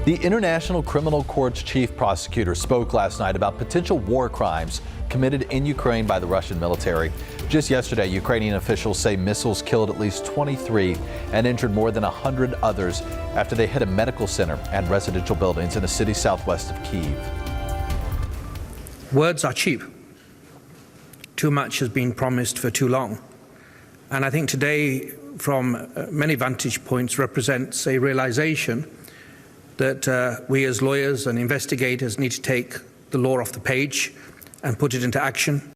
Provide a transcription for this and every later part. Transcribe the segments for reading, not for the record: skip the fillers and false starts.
The International Criminal Court's chief prosecutor spoke last night about potential war crimes committed in Ukraine by the Russian military. Just yesterday, Ukrainian officials say missiles killed at least 23 and injured more than 100 others after they hit a medical center and residential buildings in a city southwest of Kyiv. Words are cheap. Too much has been promised for too long. And I think today, from many vantage points, represents a realization that we as lawyers and investigators need to take the law off the page and put it into action.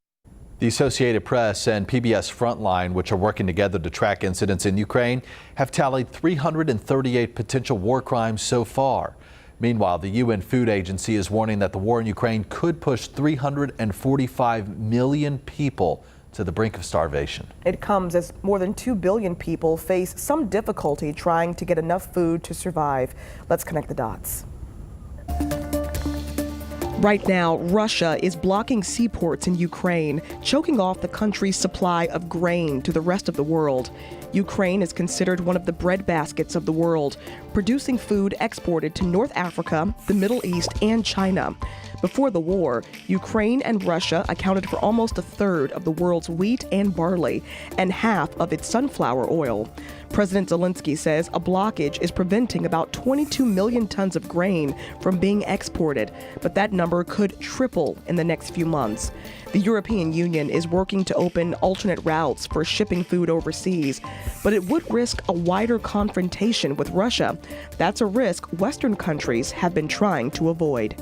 The Associated Press and PBS Frontline, which are working together to track incidents in Ukraine, have tallied 338 potential war crimes so far. Meanwhile, the UN Food Agency is warning that the war in Ukraine could push 345 million people to the brink of starvation. It comes as more than 2 billion people face some difficulty trying to get enough food to survive. Let's connect the dots. Right now, Russia is blocking seaports in Ukraine, choking off the country's supply of grain to the rest of the world. Ukraine is considered one of the breadbaskets of the world, producing food exported to North Africa, the Middle East, and China. Before the war, Ukraine and Russia accounted for almost a third of the world's wheat and barley and half of its sunflower oil. President Zelensky says a blockage is preventing about 22 million tons of grain from being exported, but that number could triple in the next few months. The European Union is working to open alternate routes for shipping food overseas, but it would risk a wider confrontation with Russia. That's a risk Western countries have been trying to avoid.